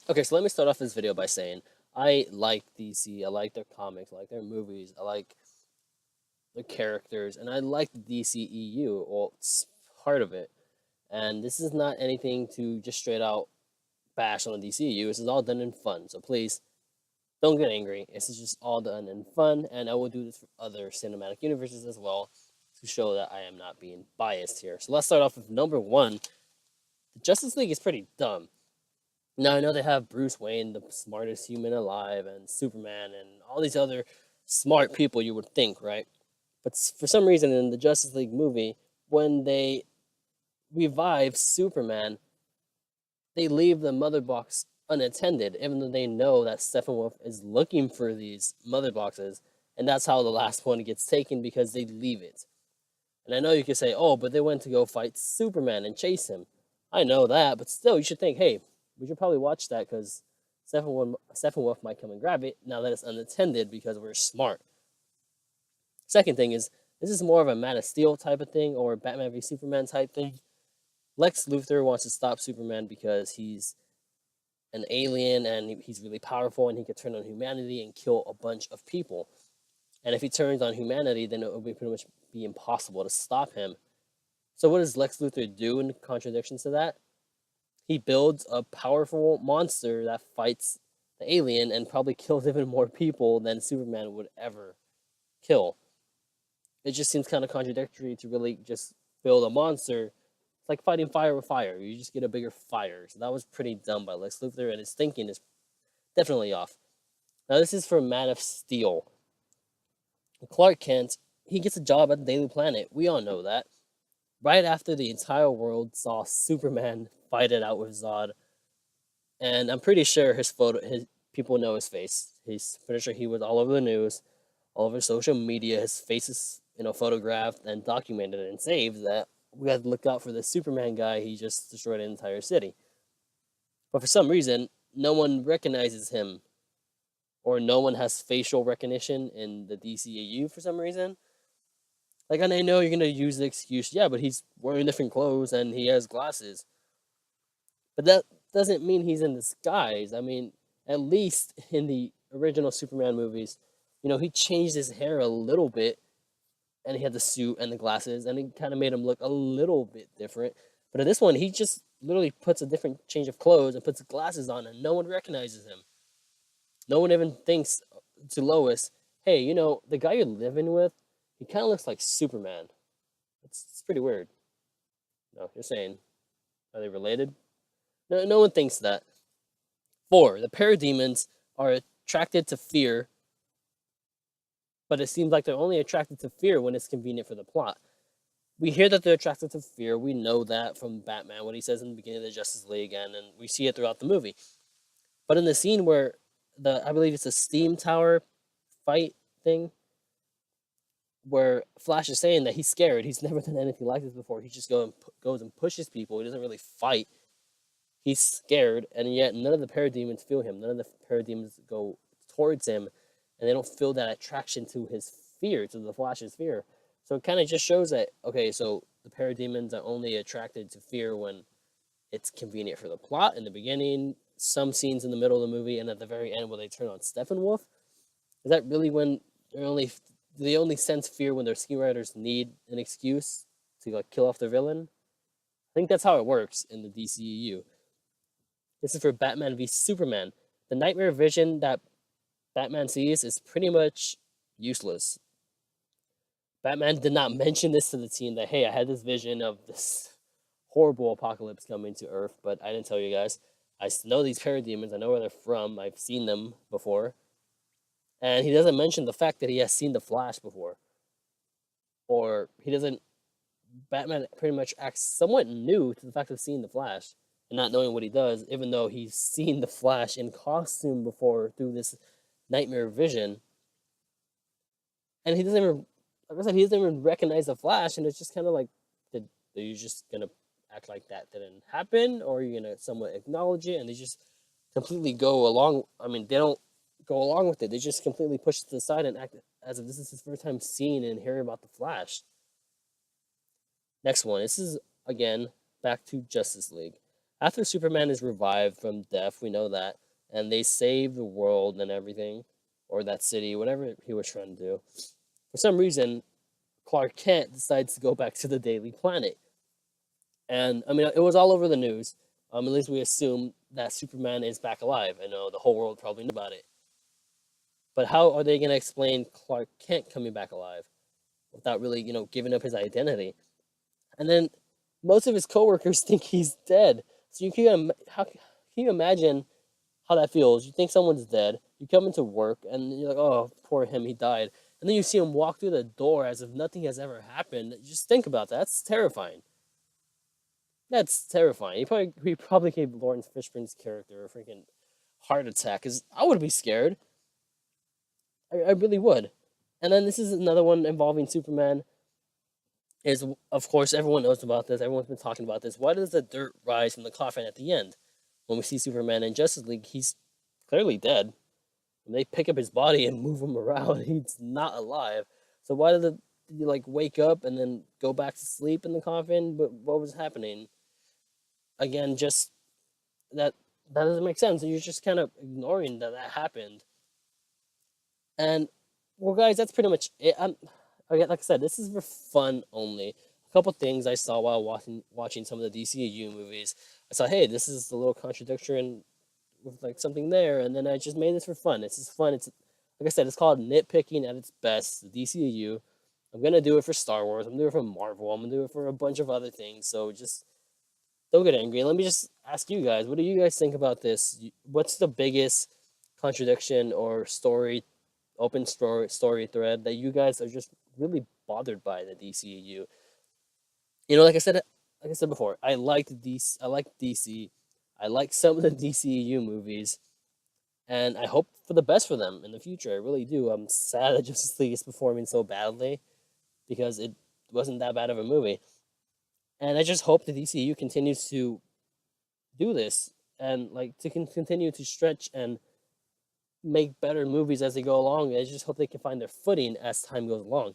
Okay, so let me start off this video by saying I like DC. I like their comics. I like their movies. I like their characters, and I like the DCEU. Well, it's part of it. And this is not anything to just straight out bash on the DCEU. This is all done in fun. So please don't get angry. This is just all done in fun, and I will do this for other cinematic universes as well to show that I am not being biased here. So let's start off with number one. The Justice League is pretty dumb. Now I know they have Bruce Wayne, the smartest human alive, and Superman, and all these other smart people you would think, right? But for some reason in the Justice League movie, when they revive Superman, they leave the mother box unattended, even though they know that Steppenwolf is looking for these mother boxes, and that's how the last one gets taken because they leave it. And I know you could say, oh, but they went to go fight Superman and chase him. I know that, but still, you should think, hey, we should probably watch that because Steppenwolf might come and grab it now that it's unattended because we're smart. Second thing is, this is more of a Man of Steel type of thing or Batman v Superman type thing. Lex Luthor wants to stop Superman because he's an alien and he's really powerful and he could turn on humanity and kill a bunch of people. And if he turns on humanity, then it would be pretty much be impossible to stop him. So what does Lex Luthor do in contradiction to that? He builds a powerful monster that fights the alien and probably kills even more people than Superman would ever kill. It just seems kind of contradictory to really just build a monster. It's like fighting fire with fire. You just get a bigger fire. So that was pretty dumb by Lex Luthor, and his thinking is definitely off. Now this is for Man of Steel. Clark Kent, he gets a job at the Daily Planet. We all know that. Right after the entire world saw Superman fight it out with Zod, and I'm pretty sure his people know his face. He's pretty sure he was all over the news, all over social media. His face is photographed and documented and saved. That we had to look out for the Superman guy. He just destroyed an entire city, but for some reason, no one recognizes him, or no one has facial recognition in the DCEU for some reason. Like, and I know you're gonna use the excuse, yeah, but he's wearing different clothes and he has glasses. But that doesn't mean he's in disguise. I mean, at least in the original Superman movies, he changed his hair a little bit and he had the suit and the glasses and it kind of made him look a little bit different. But in this one, he just literally puts a different change of clothes and puts glasses on and no one recognizes him. No one even thinks to Lois, hey, the guy you're living with, he kind of looks like Superman. It's pretty weird. No, you're saying, are they related? No, no one thinks that. 4, the parademons are attracted to fear, but it seems like they're only attracted to fear when it's convenient for the plot. We hear that they're attracted to fear. We know that from Batman, what he says in the beginning of the Justice League, and we see it throughout the movie. But in the scene where I believe it's a steam tower fight thing, where Flash is saying that he's scared. He's never done anything like this before. He just goes and pushes people. He doesn't really fight. He's scared, and yet none of the parademons feel him. None of the parademons go towards him, and they don't feel that attraction to his fear, to the Flash's fear. So it kind of just shows that, okay, so the parademons are only attracted to fear when it's convenient for the plot in the beginning, some scenes in the middle of the movie, and at the very end when they turn on Steppenwolf. Is that really when they only sense fear when their screenwriters need an excuse to kill off their villain? I think that's how it works in the DCEU. This is for Batman v Superman. The nightmare vision that Batman sees is pretty much useless. Batman did not mention this to the team that, hey, I had this vision of this horrible apocalypse coming to Earth, but I didn't tell you guys. I know these parademons. I know where they're from. I've seen them before. And he doesn't mention the fact that he has seen the Flash before. Or he doesn't... Batman pretty much acts somewhat new to the fact of seeing the Flash and not knowing what he does, even though he's seen the Flash in costume before through this nightmare vision. And he doesn't even... Like I said, he doesn't even recognize the Flash, and it's just kind of like, are you just going to act like that didn't happen? Or are you going to somewhat acknowledge it? And they just completely go along... I mean, they don't go along with it. They just completely push it to the side and act as if this is his first time seeing and hearing about the Flash. Next one. This is, again, back to Justice League. After Superman is revived from death, we know that, and they save the world and everything, or that city, whatever he was trying to do. For some reason, Clark Kent decides to go back to the Daily Planet. And I mean, it was all over the news. At least we assume that Superman is back alive. I know the whole world probably knew about it. But how are they going to explain Clark Kent coming back alive without really, giving up his identity? And then most of his coworkers think he's dead. So how can you imagine how that feels? You think someone's dead. You come into work and you're like, oh, poor him, he died. And then you see him walk through the door as if nothing has ever happened. Just think about that. That's terrifying. That's terrifying. He probably gave Lawrence Fishburne's character a freaking heart attack. Cause I would be scared. I really would. And then this is another one involving Superman. Is of course everyone knows about this. Everyone's been talking about this. Why does the dirt rise from the coffin at the end? When we see Superman in Justice League, he's clearly dead. When they pick up his body and move him around, he's not alive. So why did you like wake up and then go back to sleep in the coffin? But what was happening? Again, just that that doesn't make sense. You're just kind of ignoring that happened. And well, guys, that's pretty much it. Again, like I said, this is for fun only. A couple things I saw while watching some of the DCEU movies. I saw, hey, this is a little contradiction with like something there, and then I just made this for fun. This is fun. It's like I said, it's called nitpicking at its best. The DCEU. I'm gonna do it for Star Wars. I'm gonna do it for Marvel. I'm gonna do it for a bunch of other things. So just don't get angry. Let me just ask you guys, what do you guys think about this? What's the biggest contradiction or open story thread that you guys are just really bothered by the DCEU? Like I said before, I liked DC. I like DC. I like some of the DCEU movies, and I hope for the best for them in the future. I really do. I'm sad that Justice League is performing so badly because it wasn't that bad of a movie, and I just hope the DCEU continues to do this and like to continue to stretch and make better movies as they go along. I just hope they can find their footing as time goes along.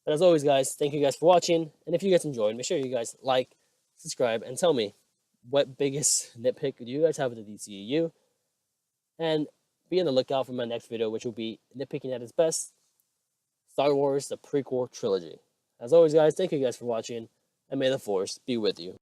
But as always, guys, thank you guys for watching. And if you guys enjoyed, make sure you guys like, subscribe, and tell me what biggest nitpick do you guys have with the DCEU. And be on the lookout for my next video, which will be nitpicking at its best, Star Wars, the prequel trilogy. As always, guys, thank you guys for watching, and may the Force be with you.